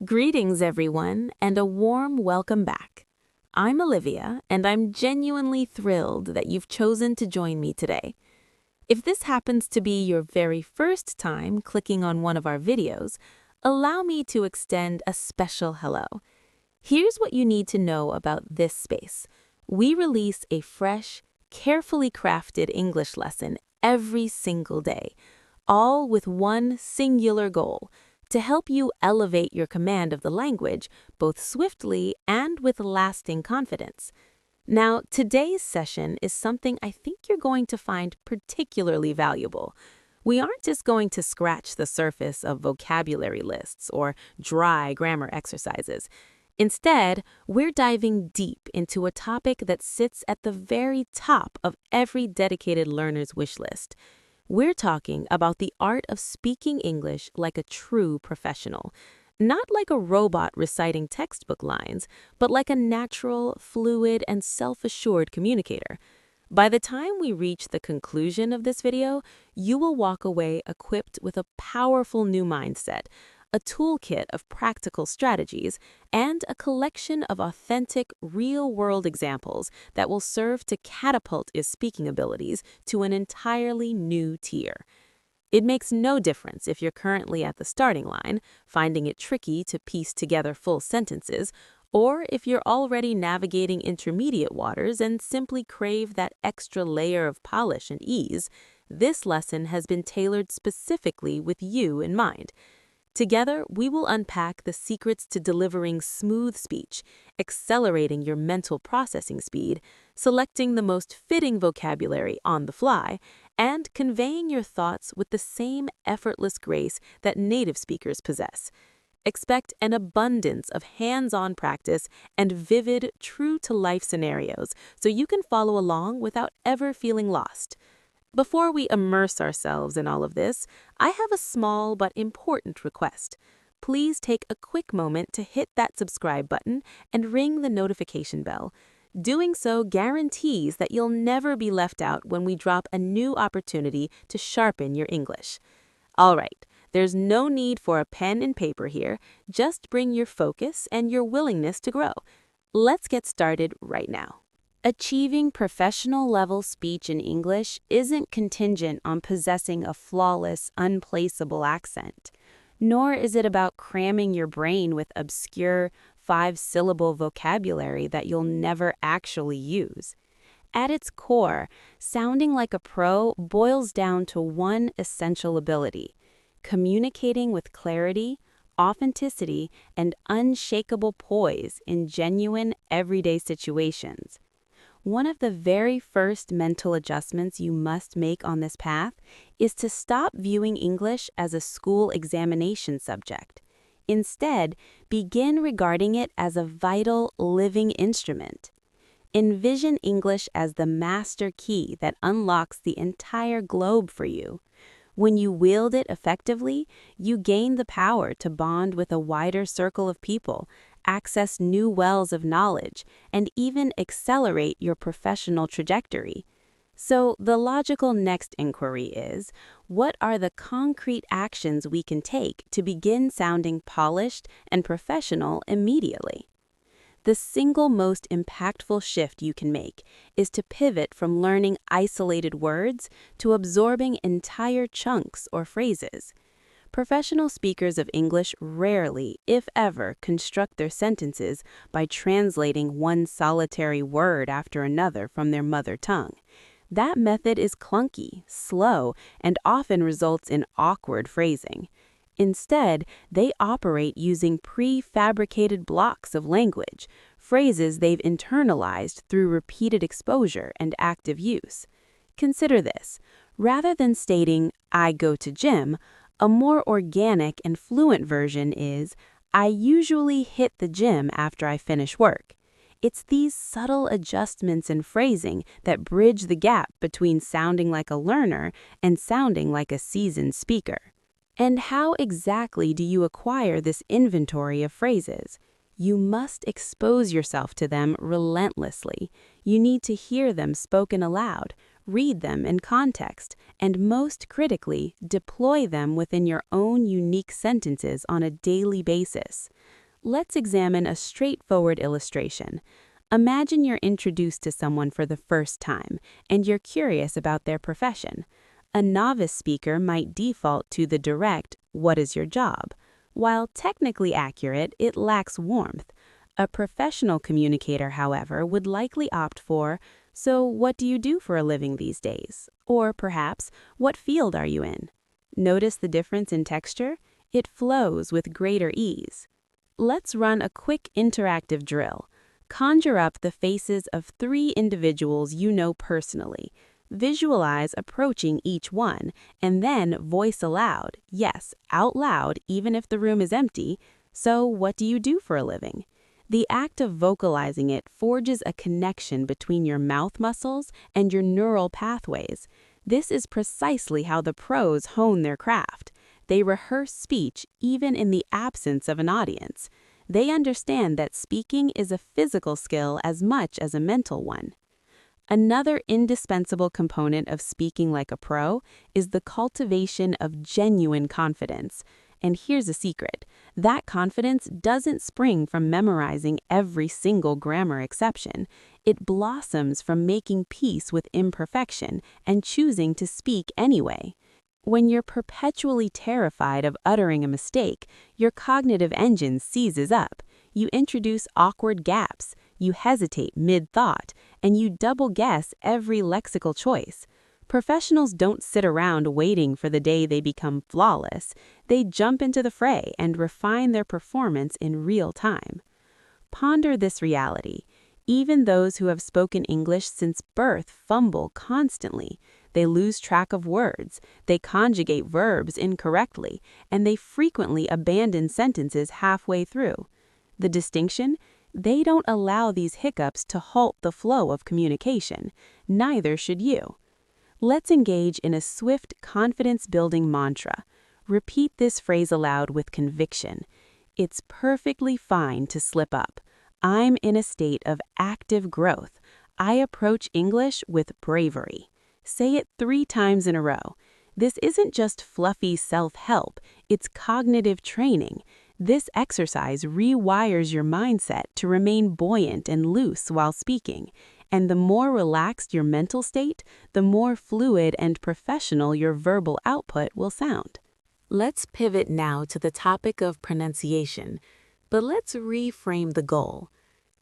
Greetings, everyone, and a warm welcome back. I'm Olivia, and I'm genuinely thrilled that you've chosen to join me today. If this happens to be your very first time clicking on one of our videos, allow me to extend a special hello. Here's what you need to know about this space. We release a fresh, carefully crafted English lesson every single day, all with one singular goal: to help you elevate your command of the language both swiftly and with lasting confidence. Now, today's session is something I think you're going to find particularly valuable. We aren't just going to scratch the surface of vocabulary lists or dry grammar exercises. Instead, we're diving deep into a topic that sits at the very top of every dedicated learner's wish list. We're talking about the art of speaking English like a true professional. Not like a robot reciting textbook lines, but like a natural, fluid, and self-assured communicator. By the time we reach the conclusion of this video, you will walk away equipped with a powerful new mindset, a toolkit of practical strategies, and a collection of authentic, real-world examples that will serve to catapult your speaking abilities to an entirely new tier. It makes no difference if you're currently at the starting line, finding it tricky to piece together full sentences, or if you're already navigating intermediate waters and simply crave that extra layer of polish and ease. This lesson has been tailored specifically with you in mind. Together, we will unpack the secrets to delivering smooth speech, accelerating your mental processing speed, selecting the most fitting vocabulary on the fly, and conveying your thoughts with the same effortless grace that native speakers possess. Expect an abundance of hands-on practice and vivid, true-to-life scenarios so you can follow along without ever feeling lost. Before we immerse ourselves in all of this, I have a small but important request. Please take a quick moment to hit that subscribe button and ring the notification bell. Doing so guarantees that you'll never be left out when we drop a new opportunity to sharpen your English. All right, there's no need for a pen and paper here. Just bring your focus and your willingness to grow. Let's get started right now. Achieving professional-level speech in English isn't contingent on possessing a flawless, unplaceable accent. Nor is it about cramming your brain with obscure, five-syllable vocabulary that you'll never actually use. At its core, sounding like a pro boils down to one essential ability: communicating with clarity, authenticity, and unshakable poise in genuine, everyday situations. One of the very first mental adjustments you must make on this path is to stop viewing English as a school examination subject. Instead, begin regarding it as a vital, living instrument. Envision English as the master key that unlocks the entire globe for you. When you wield it effectively, you gain the power to bond with a wider circle of people, access new wells of knowledge, and even accelerate your professional trajectory. So the logical next inquiry is, what are the concrete actions we can take to begin sounding polished and professional immediately? The single most impactful shift you can make is to pivot from learning isolated words to absorbing entire chunks or phrases. Professional speakers of English rarely, if ever, construct their sentences by translating one solitary word after another from their mother tongue. That method is clunky, slow, and often results in awkward phrasing. Instead, they operate using prefabricated blocks of language, phrases they've internalized through repeated exposure and active use. Consider this. Rather than stating, "I go to gym," a more organic and fluent version is, "I usually hit the gym after I finish work." It's these subtle adjustments in phrasing that bridge the gap between sounding like a learner and sounding like a seasoned speaker. And how exactly do you acquire this inventory of phrases? You must expose yourself to them relentlessly. You need to hear them spoken aloud, read them in context, and most critically, deploy them within your own unique sentences on a daily basis. Let's examine a straightforward illustration. Imagine you're introduced to someone for the first time, and you're curious about their profession. A novice speaker might default to the direct, "What is your job?" While technically accurate, it lacks warmth. A professional communicator, however, would likely opt for, "So what do you do for a living these days?" Or perhaps, "What field are you in?" Notice the difference in texture? It flows with greater ease. Let's run a quick interactive drill. Conjure up the faces of 3 individuals you know personally. Visualize approaching each one, and then voice aloud, yes, out loud, even if the room is empty, "So what do you do for a living?" The act of vocalizing it forges a connection between your mouth muscles and your neural pathways. This is precisely how the pros hone their craft. They rehearse speech even in the absence of an audience. They understand that speaking is a physical skill as much as a mental one. Another indispensable component of speaking like a pro is the cultivation of genuine confidence. And here's a secret: that confidence doesn't spring from memorizing every single grammar exception. It blossoms from making peace with imperfection and choosing to speak anyway. When you're perpetually terrified of uttering a mistake, your cognitive engine seizes up. You introduce awkward gaps, you hesitate mid-thought, and you double-guess every lexical choice. Professionals don't sit around waiting for the day they become flawless. They jump into the fray and refine their performance in real time. Ponder this reality. Even those who have spoken English since birth fumble constantly. They lose track of words, they conjugate verbs incorrectly, and they frequently abandon sentences halfway through. The distinction? They don't allow these hiccups to halt the flow of communication. Neither should you. Let's engage in a swift confidence-building mantra. Repeat this phrase aloud with conviction. It's perfectly fine to slip up. I'm in a state of active growth. I approach English with bravery. Say it 3 times in a row. This isn't just fluffy self-help, it's cognitive training. This exercise rewires your mindset to remain buoyant and loose while speaking. And the more relaxed your mental state, the more fluid and professional your verbal output will sound. Let's pivot now to the topic of pronunciation, but let's reframe the goal.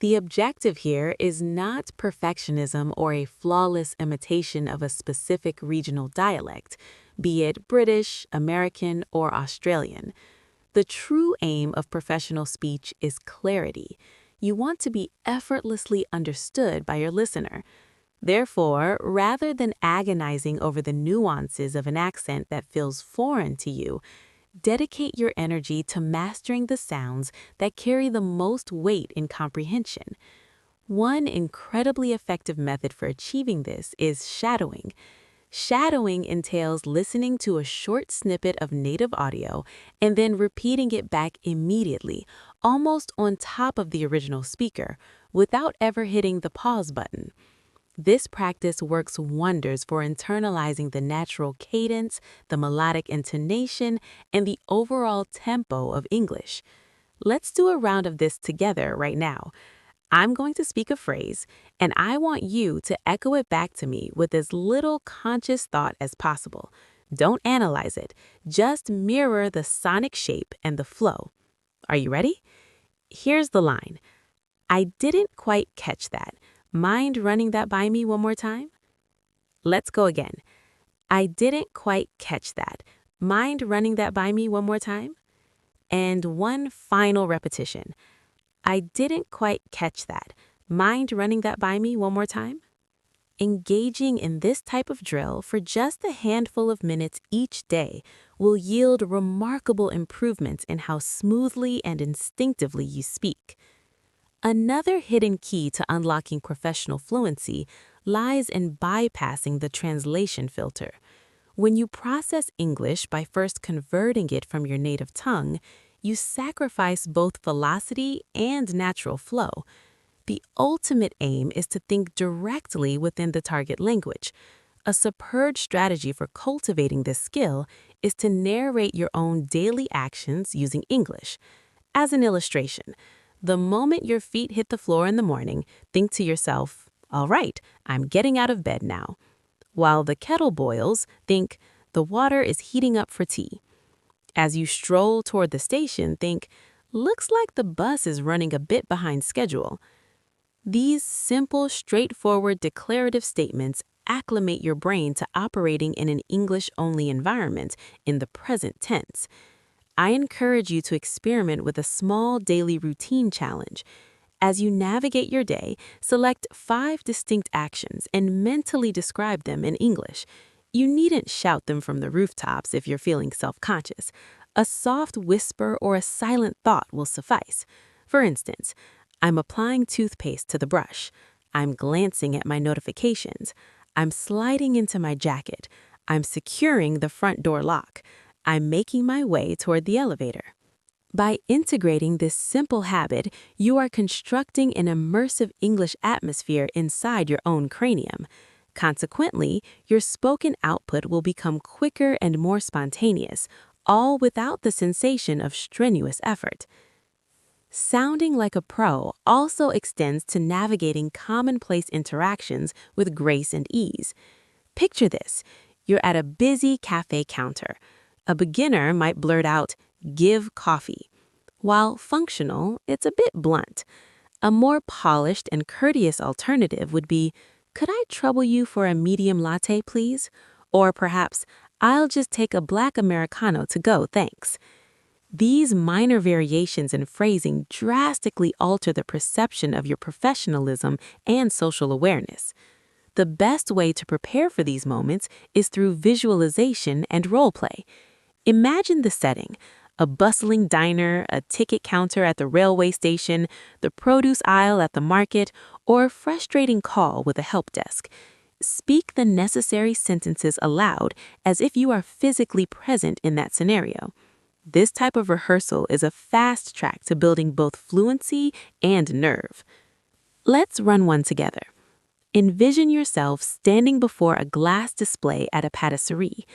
The objective here is not perfectionism or a flawless imitation of a specific regional dialect, be it British, American, or Australian. The true aim of professional speech is clarity. You want to be effortlessly understood by your listener. Therefore, rather than agonizing over the nuances of an accent that feels foreign to you, dedicate your energy to mastering the sounds that carry the most weight in comprehension. One incredibly effective method for achieving this is shadowing. Shadowing entails listening to a short snippet of native audio and then repeating it back immediately, almost on top of the original speaker, without ever hitting the pause button. This practice works wonders for internalizing the natural cadence, the melodic intonation, and the overall tempo of English. Let's do a round of this together right now. I'm going to speak a phrase, and I want you to echo it back to me with as little conscious thought as possible. Don't analyze it, just mirror the sonic shape and the flow. Are you ready? Here's the line. I didn't quite catch that. Mind running that by me one more time? Let's go again. I didn't quite catch that. Mind running that by me one more time? And one final repetition. I didn't quite catch that. Mind running that by me one more time? Engaging in this type of drill for just a handful of minutes each day will yield remarkable improvements in how smoothly and instinctively you speak. Another hidden key to unlocking professional fluency lies in bypassing the translation filter. When you process English by first converting it from your native tongue, you sacrifice both velocity and natural flow. The ultimate aim is to think directly within the target language. A superb strategy for cultivating this skill is to narrate your own daily actions using English. As an illustration, the moment your feet hit the floor in the morning, think to yourself, all right, I'm getting out of bed now. While the kettle boils, think, the water is heating up for tea. As you stroll toward the station, think, looks like the bus is running a bit behind schedule. These simple, straightforward declarative statements acclimate your brain to operating in an English-only environment in the present tense. I encourage you to experiment with a small daily routine challenge. As you navigate your day, select 5 distinct actions and mentally describe them in English. You needn't shout them from the rooftops if you're feeling self-conscious. A soft whisper or a silent thought will suffice. For instance, I'm applying toothpaste to the brush. I'm glancing at my notifications. I'm sliding into my jacket. I'm securing the front door lock. I'm making my way toward the elevator. By integrating this simple habit, you are constructing an immersive English atmosphere inside your own cranium. Consequently, your spoken output will become quicker and more spontaneous, all without the sensation of strenuous effort. Sounding like a pro also extends to navigating commonplace interactions with grace and ease. Picture this. You're at a busy cafe counter. A beginner might blurt out, "Give coffee." While functional, it's a bit blunt. A more polished and courteous alternative would be, "Could I trouble you for a medium latte, please?" Or perhaps, "I'll just take a black Americano to go, thanks." These minor variations in phrasing drastically alter the perception of your professionalism and social awareness. The best way to prepare for these moments is through visualization and role play. Imagine the setting: a bustling diner, a ticket counter at the railway station, the produce aisle at the market, or a frustrating call with a help desk. Speak the necessary sentences aloud as if you are physically present in that scenario. This type of rehearsal is a fast track to building both fluency and nerve. Let's run one together. Envision yourself standing before a glass display at a patisserie.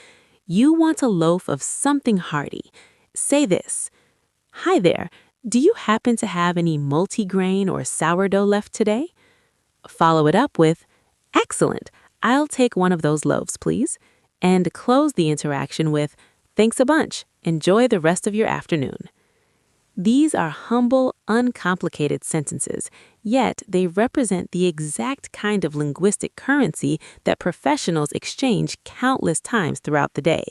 You want a loaf of something hearty. Say this: "Hi there, do you happen to have any multigrain or sourdough left today?" Follow it up with, "Excellent, I'll take one of those loaves, please." And close the interaction with, "Thanks a bunch. Enjoy the rest of your afternoon." These are humble, uncomplicated sentences, yet they represent the exact kind of linguistic currency that professionals exchange countless times throughout the day.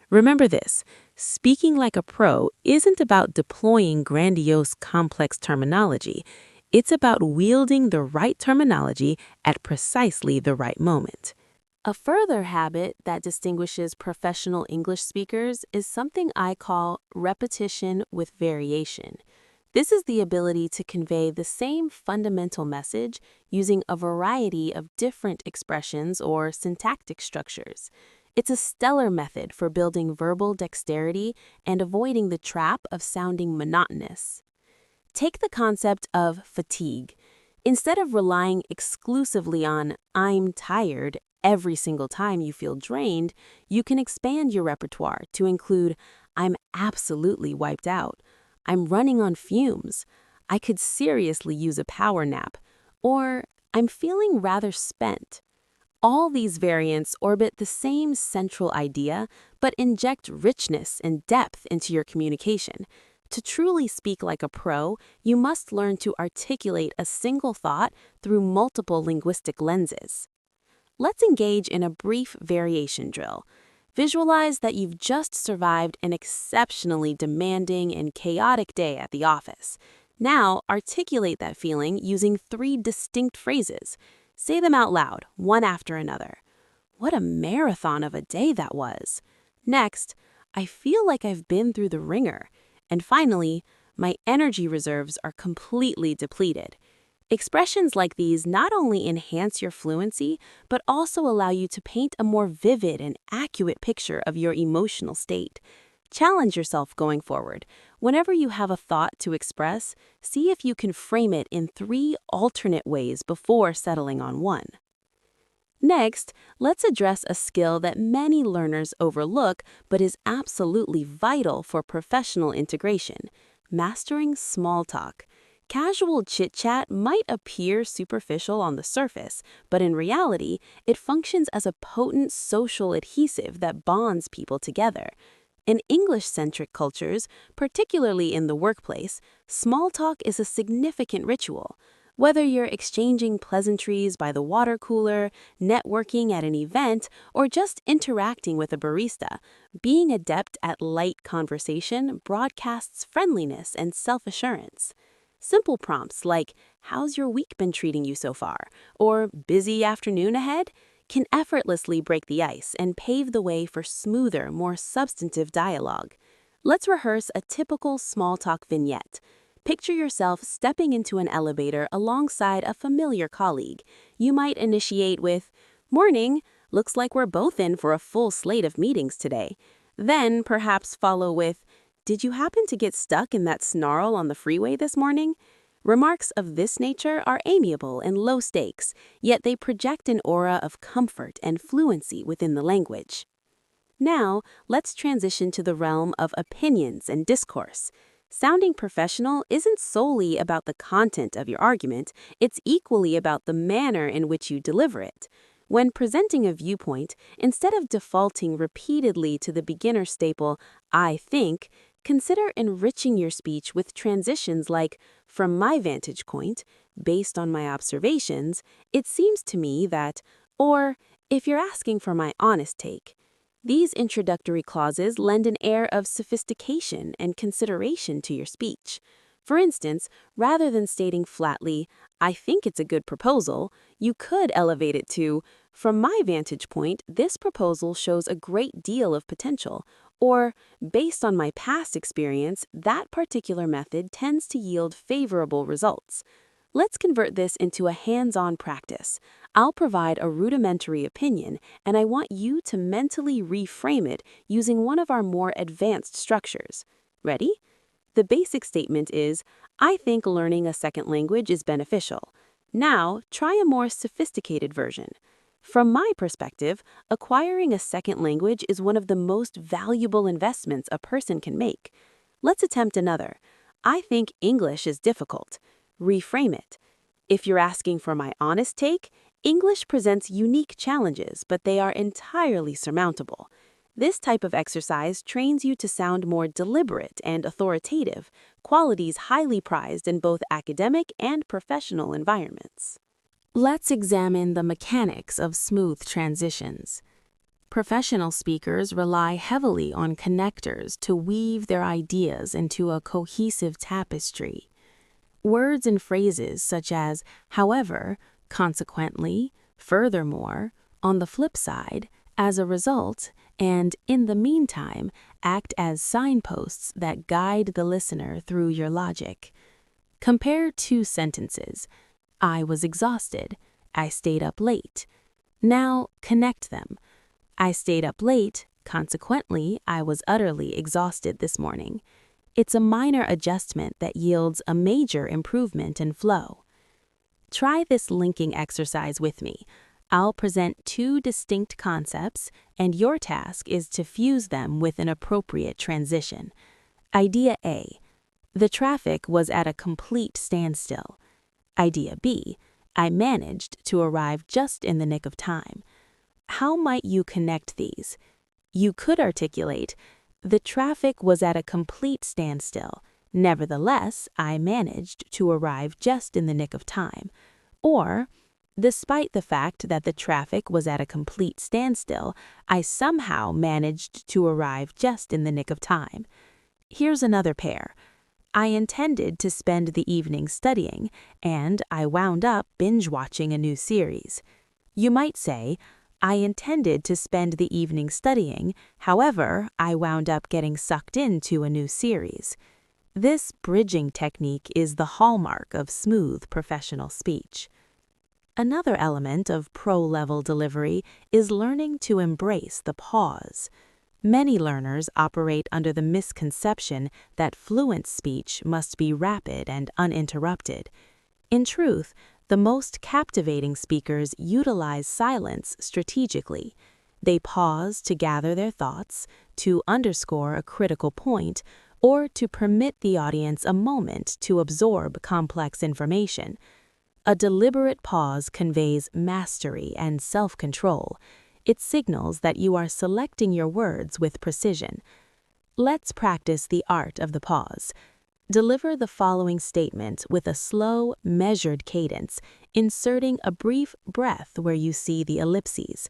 Remember this: speaking like a pro isn't about deploying grandiose, complex terminology. It's about wielding the right terminology at precisely the right moment. A further habit that distinguishes professional English speakers is something I call repetition with variation. This is the ability to convey the same fundamental message using a variety of different expressions or syntactic structures. It's a stellar method for building verbal dexterity and avoiding the trap of sounding monotonous. Take the concept of fatigue. Instead of relying exclusively on "I'm tired" every single time you feel drained, you can expand your repertoire to include "I'm absolutely wiped out," "I'm running on fumes," "I could seriously use a power nap," or "I'm feeling rather spent." All these variants orbit the same central idea, but inject richness and depth into your communication. To truly speak like a pro, you must learn to articulate a single thought through multiple linguistic lenses. Let's engage in a brief variation drill. Visualize that you've just survived an exceptionally demanding and chaotic day at the office. Now, articulate that feeling using 3 distinct phrases. Say them out loud, one after another. "What a marathon of a day that was." Next, "I feel like I've been through the ringer." And finally, "My energy reserves are completely depleted." Expressions like these not only enhance your fluency, but also allow you to paint a more vivid and accurate picture of your emotional state. Challenge yourself going forward. Whenever you have a thought to express, see if you can frame it in 3 alternate ways before settling on one. Next, let's address a skill that many learners overlook but is absolutely vital for professional integration: Mastering small talk. Casual chit-chat might appear superficial on the surface, but in reality, it functions as a potent social adhesive that bonds people together. In English-centric cultures, particularly in the workplace, small talk is a significant ritual. Whether you're exchanging pleasantries by the water cooler, networking at an event, or just interacting with a barista, being adept at light conversation broadcasts friendliness and self-assurance. Simple prompts like, "How's your week been treating you so far?" or "Busy afternoon ahead?" can effortlessly break the ice and pave the way for smoother, more substantive dialogue. Let's rehearse a typical small talk vignette. Picture yourself stepping into an elevator alongside a familiar colleague. You might initiate with, "Morning, looks like we're both in for a full slate of meetings today." Then perhaps follow with, "Did you happen to get stuck in that snarl on the freeway this morning?" Remarks of this nature are amiable and low stakes, yet they project an aura of comfort and fluency within the language. Now, let's transition to the realm of opinions and discourse. Sounding professional isn't solely about the content of your argument, it's equally about the manner in which you deliver it. When presenting a viewpoint, instead of defaulting repeatedly to the beginner staple, "I think," consider enriching your speech with transitions like, "From my vantage point, based on my observations, it seems to me that," or, "If you're asking for my honest take." These introductory clauses lend an air of sophistication and consideration to your speech. For instance, rather than stating flatly, "I think it's a good proposal," you could elevate it to, "From my vantage point, this proposal shows a great deal of potential," or, "Based on my past experience, that particular method tends to yield favorable results." Let's convert this into a hands-on practice. I'll provide a rudimentary opinion, and I want you to mentally reframe it using one of our more advanced structures. Ready? The basic statement is, "I think learning a second language is beneficial." Now, try a more sophisticated version. "From my perspective, acquiring a second language is one of the most valuable investments a person can make." Let's attempt another. "I think English is difficult." Reframe it. "If you're asking for my honest take, English presents unique challenges, but they are entirely surmountable." This type of exercise trains you to sound more deliberate and authoritative, qualities highly prized in both academic and professional environments. Let's examine the mechanics of smooth transitions. Professional speakers rely heavily on connectors to weave their ideas into a cohesive tapestry. Words and phrases such as "however," "consequently," "furthermore," "on the flip side," "as a result," and "in the meantime" act as signposts that guide the listener through your logic. Compare two sentences. "I was exhausted," "I stayed up late." Now connect them. "I stayed up late, consequently, I was utterly exhausted this morning." It's a minor adjustment that yields a major improvement in flow. Try this linking exercise with me. I'll present two distinct concepts, and your task is to fuse them with an appropriate transition. Idea A: the traffic was at a complete standstill. Idea B: I managed to arrive just in the nick of time. How might you connect these? You could articulate, "The traffic was at a complete standstill. Nevertheless, I managed to arrive just in the nick of time." Or, "Despite the fact that the traffic was at a complete standstill, I somehow managed to arrive just in the nick of time." Here's another pair. "I intended to spend the evening studying, and I wound up binge-watching a new series." You might say, "I intended to spend the evening studying, however, I wound up getting sucked into a new series." This bridging technique is the hallmark of smooth professional speech. Another element of pro-level delivery is learning to embrace the pause. Many learners operate under the misconception that fluent speech must be rapid and uninterrupted. In truth, the most captivating speakers utilize silence strategically. They pause to gather their thoughts, to underscore a critical point, or to permit the audience a moment to absorb complex information. A deliberate pause conveys mastery and self-control. It signals that you are selecting your words with precision. Let's practice the art of the pause. Deliver the following statement with a slow, measured cadence, inserting a brief breath where you see the ellipses.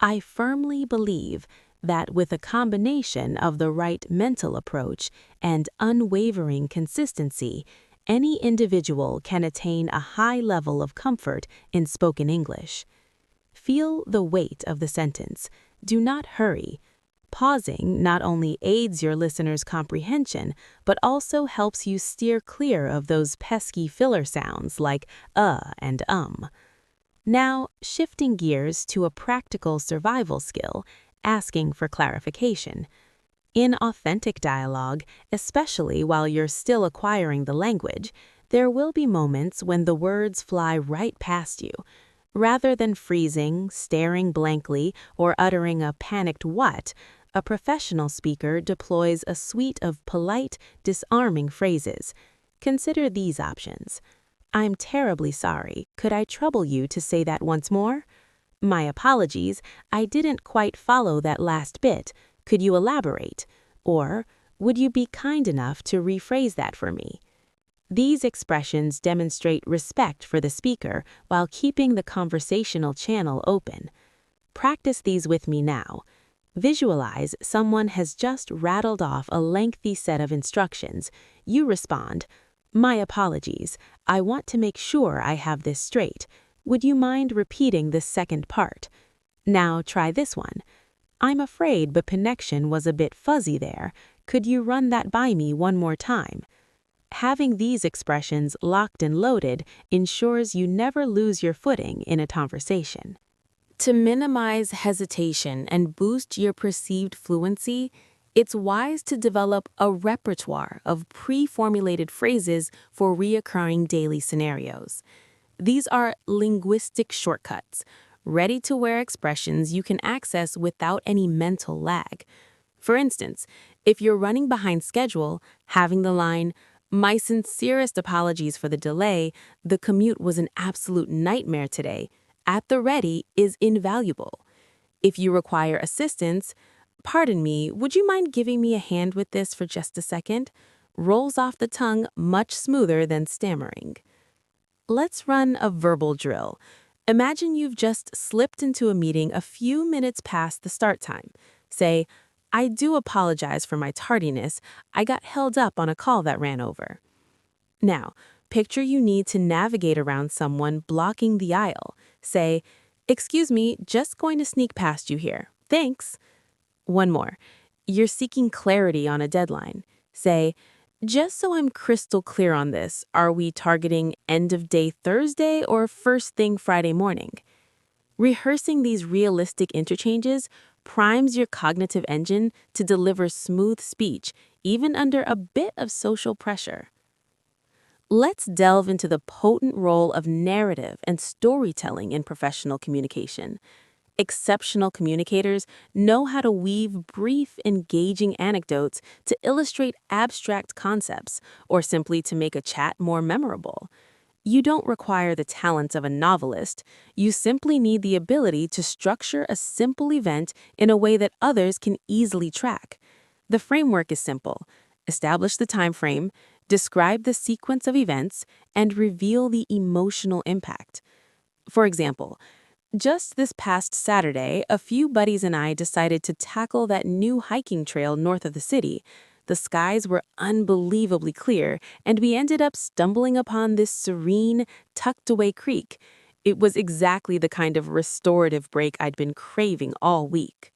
I firmly believe that with a combination of the right mental approach and unwavering consistency, any individual can attain a high level of comfort in spoken English. Feel the weight of the sentence. Do not hurry. Pausing not only aids your listener's comprehension, but also helps you steer clear of those pesky filler sounds like and Now, shifting gears to a practical survival skill, asking for clarification. In authentic dialogue, especially while you're still acquiring the language, there will be moments when the words fly right past you. Rather than freezing, staring blankly, or uttering a panicked "what?", a professional speaker deploys a suite of polite, disarming phrases. Consider these options. I'm terribly sorry. Could I trouble you to say that once more? My apologies. I didn't quite follow that last bit. Could you elaborate? Or, would you be kind enough to rephrase that for me? These expressions demonstrate respect for the speaker while keeping the conversational channel open. Practice these with me now. Visualize someone has just rattled off a lengthy set of instructions. You respond, "My apologies. I want to make sure I have this straight. Would you mind repeating this second part? Now try this one. I'm afraid the connection was a bit fuzzy there. Could you run that by me one more time?" Having these expressions locked and loaded ensures you never lose your footing in a conversation. To minimize hesitation and boost your perceived fluency, it's wise to develop a repertoire of pre-formulated phrases for recurring daily scenarios. These are linguistic shortcuts, ready-to-wear expressions you can access without any mental lag. For instance, if you're running behind schedule, having the line, "My sincerest apologies for the delay, the commute was an absolute nightmare today," at the ready is invaluable. If you require assistance, "Pardon me, would you mind giving me a hand with this for just a second?" rolls off the tongue much smoother than stammering. Let's run a verbal drill. Imagine you've just slipped into a meeting a few minutes past the start time. Say, "I do apologize for my tardiness. I got held up on a call that ran over." Now, picture you need to navigate around someone blocking the aisle. Say, "Excuse me, just going to sneak past you here. Thanks." One more. You're seeking clarity on a deadline. Say, "Just so I'm crystal clear on this, are we targeting end of day Thursday or first thing Friday morning?" Rehearsing these realistic interchanges primes your cognitive engine to deliver smooth speech, even under a bit of social pressure. Let's delve into the potent role of narrative and storytelling in professional communication. Exceptional communicators know how to weave brief, engaging anecdotes to illustrate abstract concepts or simply to make a chat more memorable. You don't require the talents of a novelist. You simply need the ability to structure a simple event in a way that others can easily track. The framework is simple. Establish the time frame, describe the sequence of events, and reveal the emotional impact. For example, just this past Saturday, a few buddies and I decided to tackle that new hiking trail north of the city. The skies were unbelievably clear, and we ended up stumbling upon this serene, tucked-away creek. It was exactly the kind of restorative break I'd been craving all week.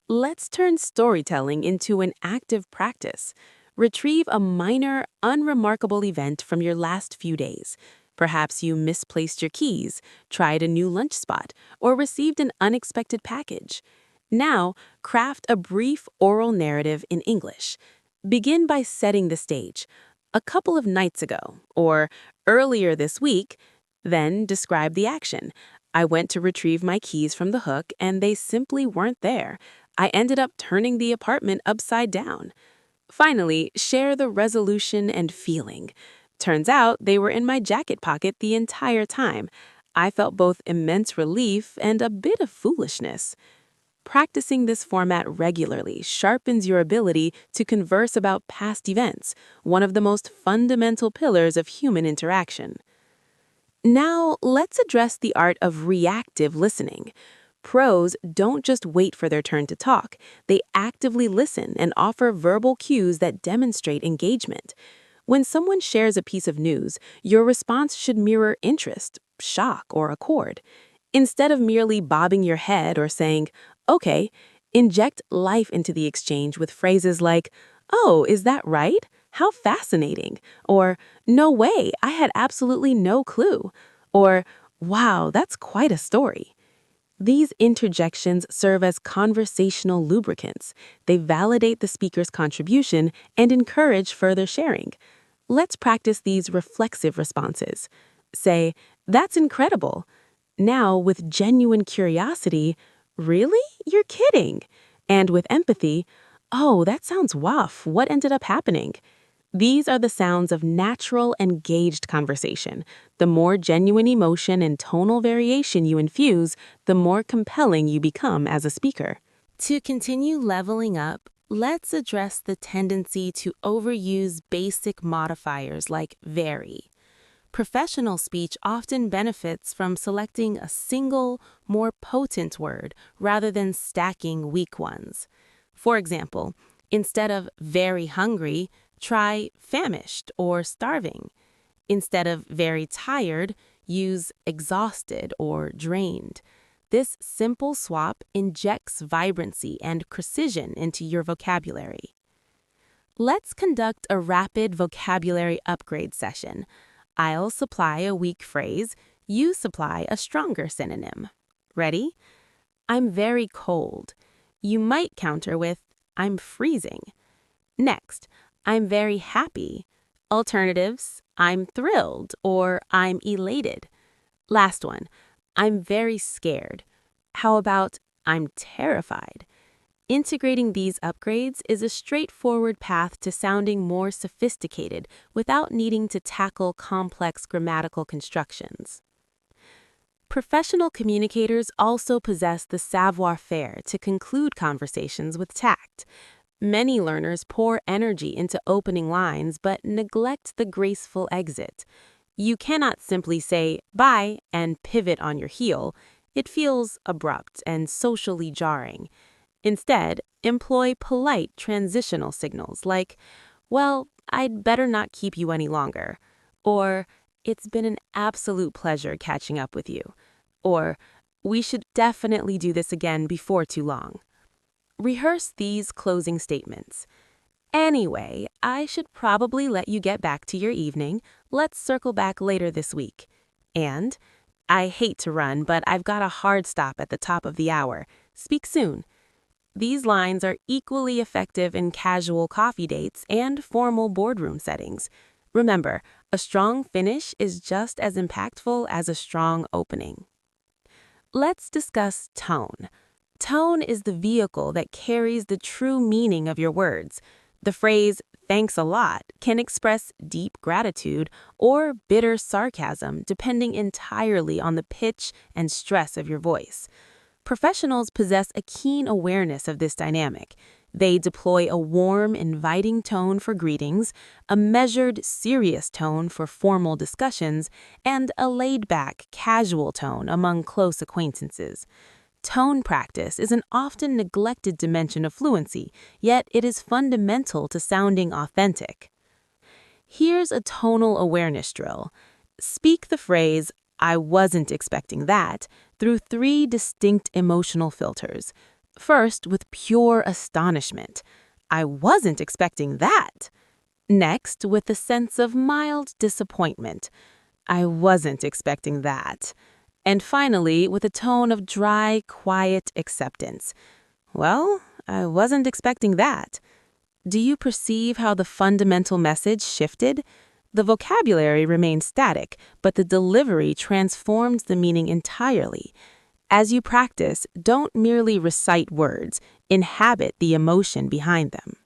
Let's turn storytelling into an active practice. Retrieve a minor, unremarkable event from your last few days. Perhaps you misplaced your keys, tried a new lunch spot, or received an unexpected package. Now, craft a brief oral narrative in English. Begin by setting the stage. "A couple of nights ago," or "earlier this week," then describe the action. "I went to retrieve my keys from the hook and they simply weren't there. I ended up turning the apartment upside down." Finally, share the resolution and feeling. Turns out they were in my jacket pocket the entire time. I felt both immense relief and a bit of foolishness. Practicing this format regularly sharpens your ability to converse about past events, one of the most fundamental pillars of human interaction. Now, let's address the art of reactive listening. Pros don't just wait for their turn to talk, they actively listen and offer verbal cues that demonstrate engagement. When someone shares a piece of news, your response should mirror interest, shock, or accord. Instead of merely bobbing your head or saying, okay, inject life into the exchange with phrases like, oh, is that right? How fascinating. Or, no way, I had absolutely no clue. Or, wow, that's quite a story. These interjections serve as conversational lubricants. They validate the speaker's contribution and encourage further sharing. Let's practice these reflexive responses. Say, that's incredible. Now, with genuine curiosity, really? You're kidding. And with empathy, oh, that sounds rough. What ended up happening? These are the sounds of natural, engaged conversation. The more genuine emotion and tonal variation you infuse, the more compelling you become as a speaker. To continue leveling up, let's address the tendency to overuse basic modifiers like very. Professional speech often benefits from selecting a single, more potent word rather than stacking weak ones. For example, instead of very hungry, try famished or starving. Instead of very tired, use exhausted or drained. This simple swap injects vibrancy and precision into your vocabulary. Let's conduct a rapid vocabulary upgrade session. I'll supply a weak phrase, you supply a stronger synonym. Ready? I'm very cold. You might counter with, I'm freezing. Next, I'm very happy. Alternatives, I'm thrilled or I'm elated. Last one, I'm very scared. How about I'm terrified? Integrating these upgrades is a straightforward path to sounding more sophisticated without needing to tackle complex grammatical constructions. Professional communicators also possess the savoir-faire to conclude conversations with tact. Many learners pour energy into opening lines but neglect the graceful exit. You cannot simply say bye and pivot on your heel. It feels abrupt and socially jarring. Instead, employ polite transitional signals like, well, I'd better not keep you any longer, or it's been an absolute pleasure catching up with you, or we should definitely do this again before too long. Rehearse these closing statements. Anyway, I should probably let you get back to your evening. Let's circle back later this week. And, I hate to run, but I've got a hard stop at the top of the hour. Speak soon. These lines are equally effective in casual coffee dates and formal boardroom settings. Remember, a strong finish is just as impactful as a strong opening. Let's discuss tone. Tone is the vehicle that carries the true meaning of your words. The phrase, thanks a lot, can express deep gratitude or bitter sarcasm depending entirely on the pitch and stress of your voice. Professionals possess a keen awareness of this dynamic. They deploy a warm, inviting tone for greetings, a measured, serious tone for formal discussions, and a laid-back, casual tone among close acquaintances. Tone practice is an often neglected dimension of fluency, yet it is fundamental to sounding authentic. Here's a tonal awareness drill. Speak the phrase, I wasn't expecting that, through 3 distinct emotional filters. First, with pure astonishment. I wasn't expecting that. Next, with a sense of mild disappointment. I wasn't expecting that. And finally, with a tone of dry, quiet acceptance. Well, I wasn't expecting that. Do you perceive how the fundamental message shifted? The vocabulary remained static, but the delivery transformed the meaning entirely. As you practice, don't merely recite words, inhabit the emotion behind them.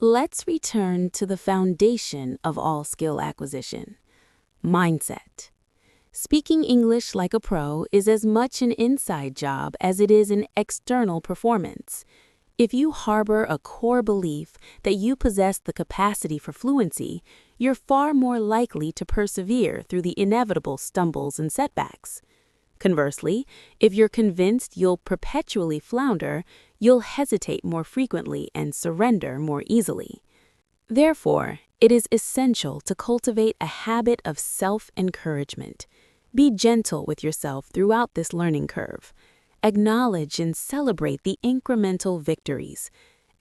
Let's return to the foundation of all skill acquisition: mindset. Speaking English like a pro is as much an inside job as it is an external performance. If you harbor a core belief that you possess the capacity for fluency, you're far more likely to persevere through the inevitable stumbles and setbacks. Conversely, if you're convinced you'll perpetually flounder, you'll hesitate more frequently and surrender more easily. Therefore, it is essential to cultivate a habit of self-encouragement. Be gentle with yourself throughout this learning curve. Acknowledge and celebrate the incremental victories.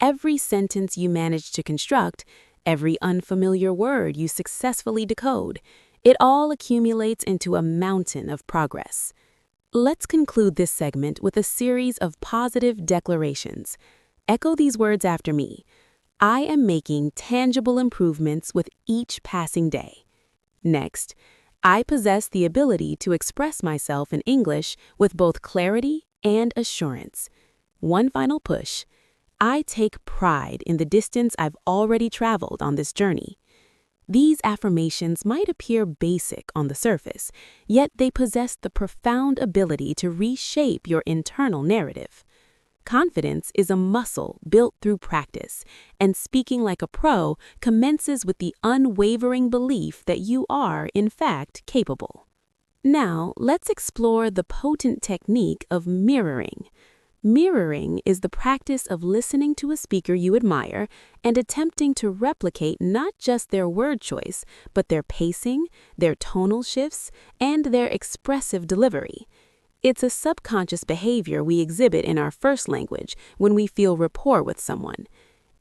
Every sentence you manage to construct, every unfamiliar word you successfully decode, it all accumulates into a mountain of progress. Let's conclude this segment with a series of positive declarations. Echo these words after me. I am making tangible improvements with each passing day. Next, I possess the ability to express myself in English with both clarity and assurance. One final push. I take pride in the distance I've already traveled on this journey. These affirmations might appear basic on the surface, yet they possess the profound ability to reshape your internal narrative. Confidence is a muscle built through practice, and speaking like a pro commences with the unwavering belief that you are, in fact, capable. Now, let's explore the potent technique of mirroring. Mirroring is the practice of listening to a speaker you admire and attempting to replicate not just their word choice, but their pacing, their tonal shifts, and their expressive delivery. It's a subconscious behavior we exhibit in our first language when we feel rapport with someone.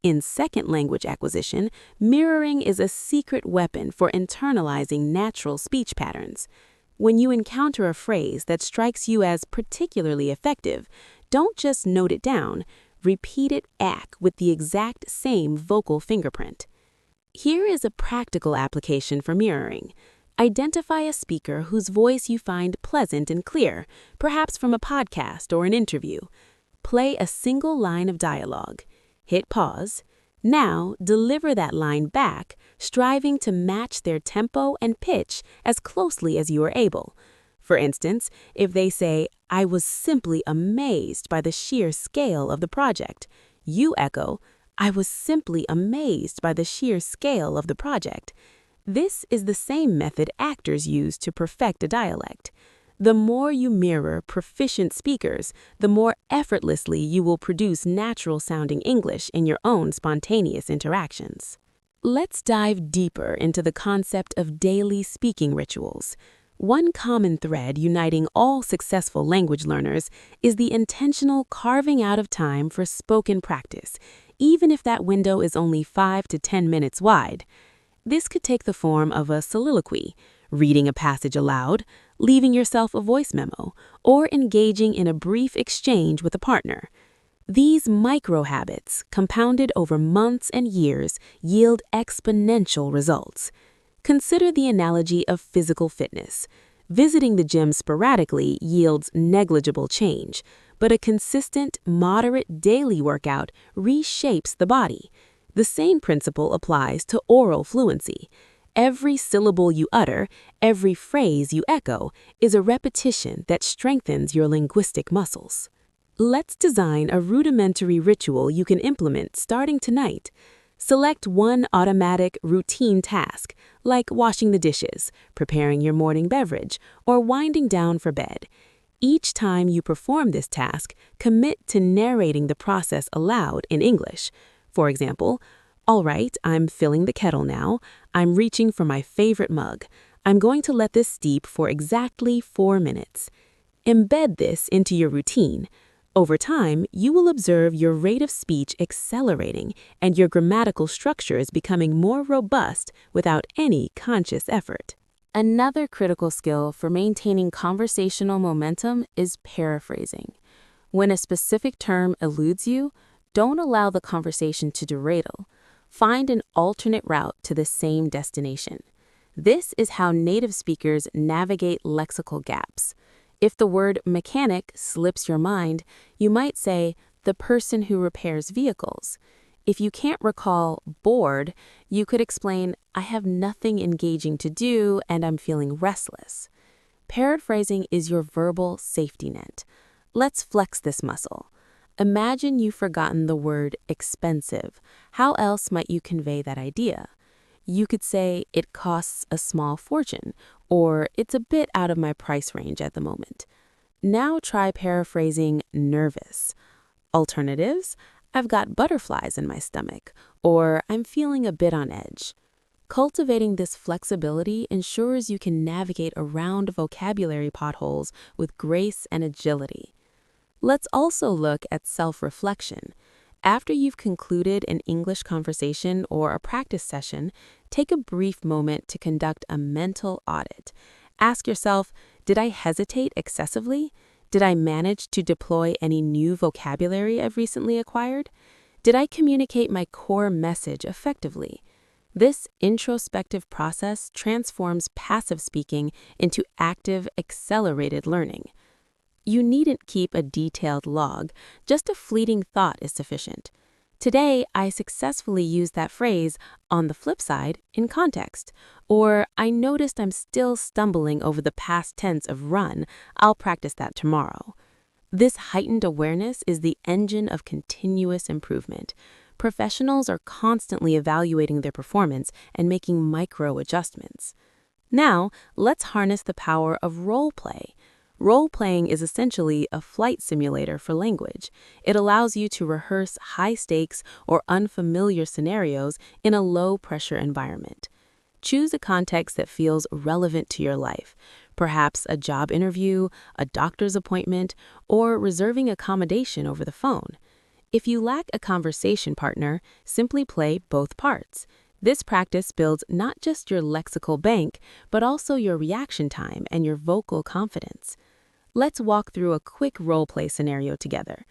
In second language acquisition, mirroring is a secret weapon for internalizing natural speech patterns. When you encounter a phrase that strikes you as particularly effective, don't just note it down, repeat it back with the exact same vocal fingerprint. Here is a practical application for mirroring. Identify a speaker whose voice you find pleasant and clear, perhaps from a podcast or an interview. Play a single line of dialogue. Hit pause. Now, deliver that line back, striving to match their tempo and pitch as closely as you are able. For instance, if they say, "I was simply amazed by the sheer scale of the project," you echo, "I was simply amazed by the sheer scale of the project." This is the same method actors use to perfect a dialect. The more you mirror proficient speakers, the more effortlessly you will produce natural-sounding English in your own spontaneous interactions. Let's dive deeper into the concept of daily speaking rituals. One common thread uniting all successful language learners is the intentional carving out of time for spoken practice, even if that window is only 5 to 10 minutes wide. This could take the form of a soliloquy, reading a passage aloud, leaving yourself a voice memo, or engaging in a brief exchange with a partner. These micro habits, compounded over months and years, yield exponential results. Consider the analogy of physical fitness. Visiting the gym sporadically yields negligible change, but a consistent, moderate daily workout reshapes the body. The same principle applies to oral fluency. Every syllable you utter, every phrase you echo, is a repetition that strengthens your linguistic muscles. Let's design a rudimentary ritual you can implement starting tonight. Select one automatic, routine task, like washing the dishes, preparing your morning beverage, or winding down for bed. Each time you perform this task, commit to narrating the process aloud in English. For example, "All right, I'm filling the kettle now. I'm reaching for my favorite mug. I'm going to let this steep for exactly 4 minutes." Embed this into your routine. Over time, you will observe your rate of speech accelerating and your grammatical structures becoming more robust without any conscious effort. Another critical skill for maintaining conversational momentum is paraphrasing. When a specific term eludes you, don't allow the conversation to derail. Find an alternate route to the same destination. This is how native speakers navigate lexical gaps. If the word mechanic slips your mind, you might say, "the person who repairs vehicles." If you can't recall bored, you could explain, I have nothing engaging to do and I'm feeling restless. Paraphrasing is your verbal safety net. Let's flex this muscle. Imagine you've forgotten the word expensive. How else might you convey that idea? You could say, it costs a small fortune, or it's a bit out of my price range at the moment. Now try paraphrasing nervous. Alternatives, I've got butterflies in my stomach, or I'm feeling a bit on edge. Cultivating this flexibility ensures you can navigate around vocabulary potholes with grace and agility. Let's also look at self-reflection. After you've concluded an English conversation or a practice session, take a brief moment to conduct a mental audit. Ask yourself, did I hesitate excessively? Did I manage to deploy any new vocabulary I've recently acquired? Did I communicate my core message effectively? This introspective process transforms passive speaking into active, accelerated learning. You needn't keep a detailed log, just a fleeting thought is sufficient. Today, I successfully used that phrase on the flip side in context. Or, I noticed I'm still stumbling over the past tense of run. I'll practice that tomorrow. This heightened awareness is the engine of continuous improvement. Professionals are constantly evaluating their performance and making micro adjustments. Now, let's harness the power of role play. Role-playing is essentially a flight simulator for language. It allows you to rehearse high-stakes or unfamiliar scenarios in a low-pressure environment. Choose a context that feels relevant to your life, perhaps a job interview, a doctor's appointment, or reserving accommodation over the phone. If you lack a conversation partner, simply play both parts. This practice builds not just your lexical bank, but also your reaction time and your vocal confidence. Let's walk through a quick role-play scenario together.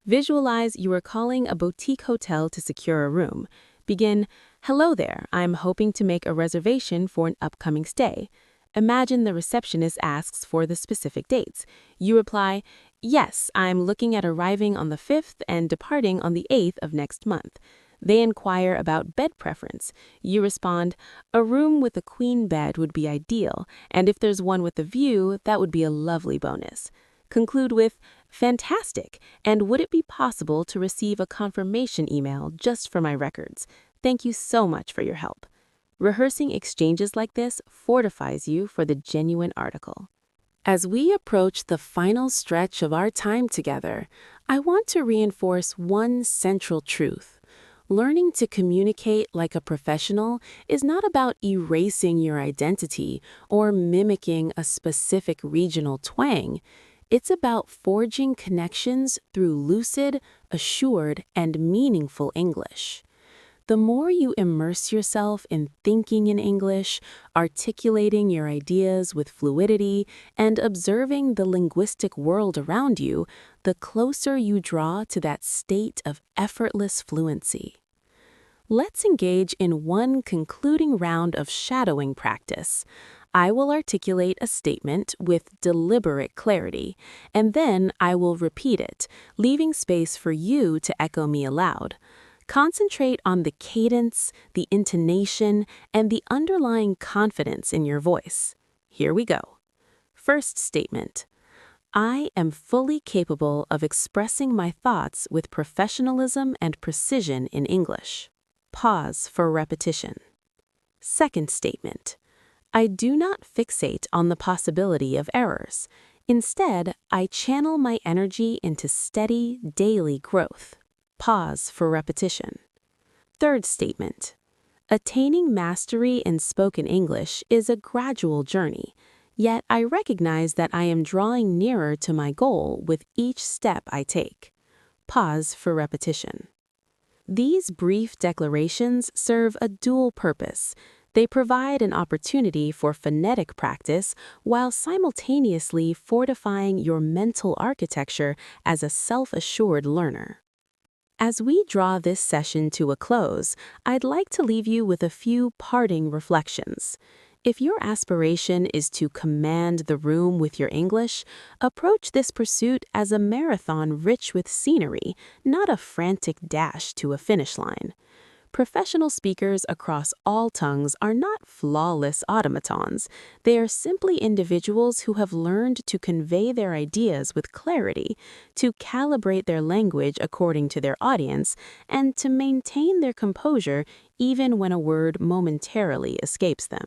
Visualize you are calling a boutique hotel to secure a room. Begin, hello there, I'm hoping to make a reservation for an upcoming stay. Imagine the receptionist asks for the specific dates. You reply, yes, I'm looking at arriving on the 5th and departing on the 8th of next month. They inquire about bed preference. You respond, a room with a queen bed would be ideal, and if there's one with a view, that would be a lovely bonus. Conclude with, fantastic, and would it be possible to receive a confirmation email just for my records? Thank you so much for your help. Rehearsing exchanges like this fortifies you for the genuine article. As we approach the final stretch of our time together, I want to reinforce one central truth. Learning to communicate like a professional is not about erasing your identity or mimicking a specific regional twang. It's about forging connections through lucid, assured, and meaningful English. The more you immerse yourself in thinking in English, articulating your ideas with fluidity, and observing the linguistic world around you, the closer you draw to that state of effortless fluency. Let's engage in one concluding round of shadowing practice. I will articulate a statement with deliberate clarity, and then I will repeat it, leaving space for you to echo me aloud. Concentrate on the cadence, the intonation, and the underlying confidence in your voice. Here we go. First statement. I am fully capable of expressing my thoughts with professionalism and precision in English. Pause for repetition. Second statement. I do not fixate on the possibility of errors. Instead, I channel my energy into steady, daily growth. Pause for repetition. Third statement. Attaining mastery in spoken English is a gradual journey, yet I recognize that I am drawing nearer to my goal with each step I take. Pause for repetition. These brief declarations serve a dual purpose. They provide an opportunity for phonetic practice while simultaneously fortifying your mental architecture as a self-assured learner. As we draw this session to a close, I'd like to leave you with a few parting reflections. If your aspiration is to command the room with your English, approach this pursuit as a marathon rich with scenery, not a frantic dash to a finish line. Professional speakers across all tongues are not flawless automatons. They are simply individuals who have learned to convey their ideas with clarity, to calibrate their language according to their audience, and to maintain their composure even when a word momentarily escapes them.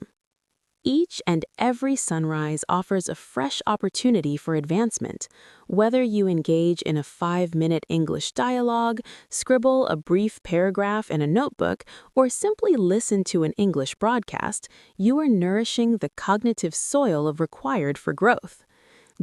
Each and every sunrise offers a fresh opportunity for advancement. Whether you engage in a 5-minute English dialogue, scribble a brief paragraph in a notebook, or simply listen to an English broadcast, you are nourishing the cognitive soil required for growth.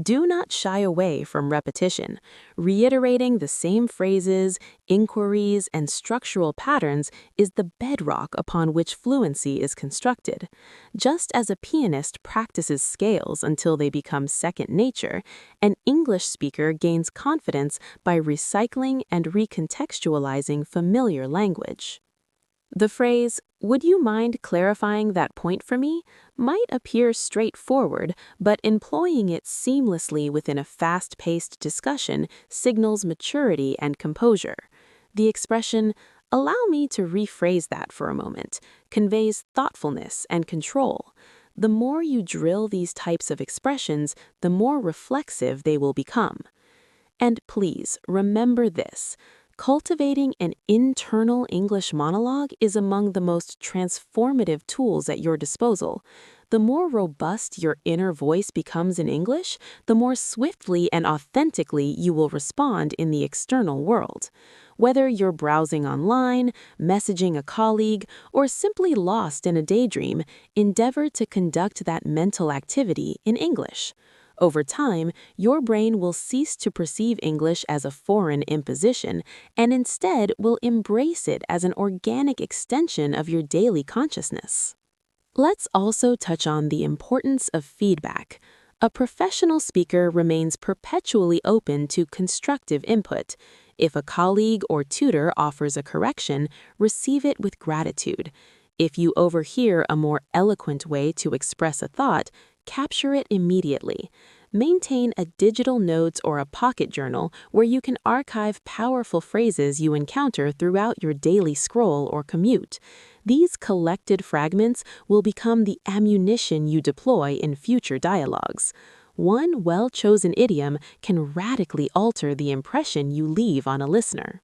Do not shy away from repetition. Reiterating the same phrases, inquiries, and structural patterns is the bedrock upon which fluency is constructed. Just as a pianist practices scales until they become second nature, an English speaker gains confidence by recycling and recontextualizing familiar language. The phrase, "Would you mind clarifying that point for me?" might appear straightforward, but employing it seamlessly within a fast-paced discussion signals maturity and composure. The expression, "Allow me to rephrase that for a moment," conveys thoughtfulness and control. The more you drill these types of expressions, the more reflexive they will become. And please, remember this. Cultivating an internal English monologue is among the most transformative tools at your disposal. The more robust your inner voice becomes in English, the more swiftly and authentically you will respond in the external world. Whether you're browsing online, messaging a colleague, or simply lost in a daydream, endeavor to conduct that mental activity in English. Over time, your brain will cease to perceive English as a foreign imposition and instead will embrace it as an organic extension of your daily consciousness. Let's also touch on the importance of feedback. A professional speaker remains perpetually open to constructive input. If a colleague or tutor offers a correction, receive it with gratitude. If you overhear a more eloquent way to express a thought, capture it immediately. Maintain a digital notes or a pocket journal where you can archive powerful phrases you encounter throughout your daily scroll or commute. These collected fragments will become the ammunition you deploy in future dialogues. One well-chosen idiom can radically alter the impression you leave on a listener.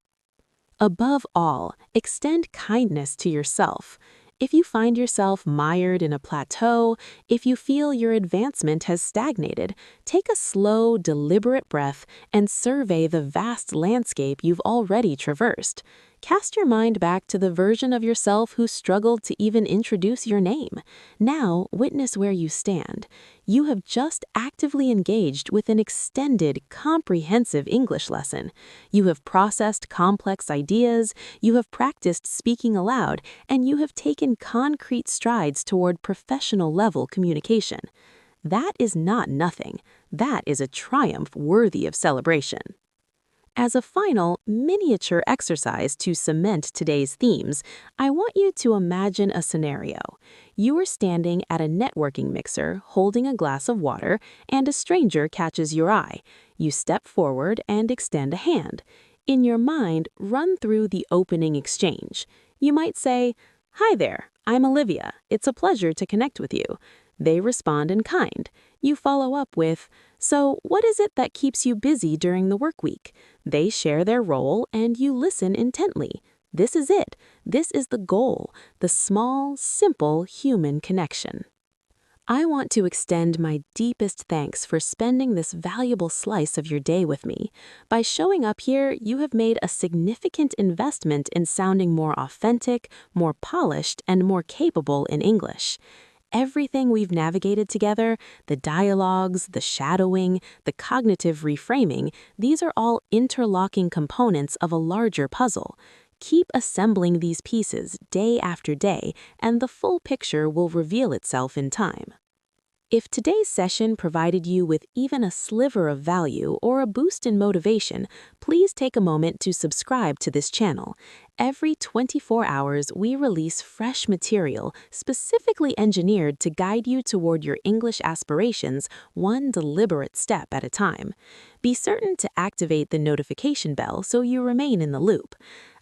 Above all, extend kindness to yourself. If you find yourself mired in a plateau, if you feel your advancement has stagnated, take a slow, deliberate breath and survey the vast landscape you've already traversed. Cast your mind back to the version of yourself who struggled to even introduce your name. Now, witness where you stand. You have just actively engaged with an extended, comprehensive English lesson. You have processed complex ideas, you have practiced speaking aloud, and you have taken concrete strides toward professional-level communication. That is not nothing. That is a triumph worthy of celebration. As a final, miniature exercise to cement today's themes, I want you to imagine a scenario. You are standing at a networking mixer holding a glass of water, and a stranger catches your eye. You step forward and extend a hand. In your mind, run through the opening exchange. You might say, "Hi there, I'm Olivia. It's a pleasure to connect with you." They respond in kind. You follow up with, "So, what is it that keeps you busy during the work week?" They share their role and you listen intently. This is it. This is the goal, the small, simple human connection. I want to extend my deepest thanks for spending this valuable slice of your day with me. By showing up here, you have made a significant investment in sounding more authentic, more polished, and more capable in English. Everything we've navigated together, the dialogues, the shadowing, the cognitive reframing, these are all interlocking components of a larger puzzle. Keep assembling these pieces day after day, and the full picture will reveal itself in time. If today's session provided you with even a sliver of value or a boost in motivation, please take a moment to subscribe to this channel. Every 24 hours, we release fresh material specifically engineered to guide you toward your English aspirations, one deliberate step at a time. Be certain to activate the notification bell so you remain in the loop.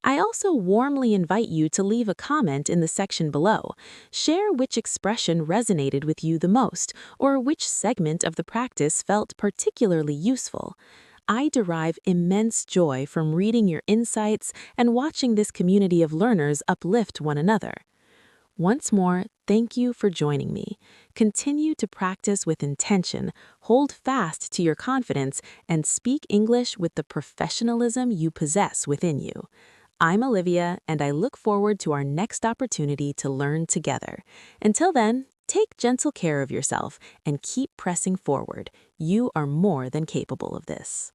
I also warmly invite you to leave a comment in the section below. Share which expression resonated with you the most, or which segment of the practice felt particularly useful. I derive immense joy from reading your insights and watching this community of learners uplift one another. Once more, thank you for joining me. Continue to practice with intention, hold fast to your confidence, and speak English with the professionalism you possess within you. I'm Olivia, and I look forward to our next opportunity to learn together. Until then, take gentle care of yourself and keep pressing forward. You are more than capable of this.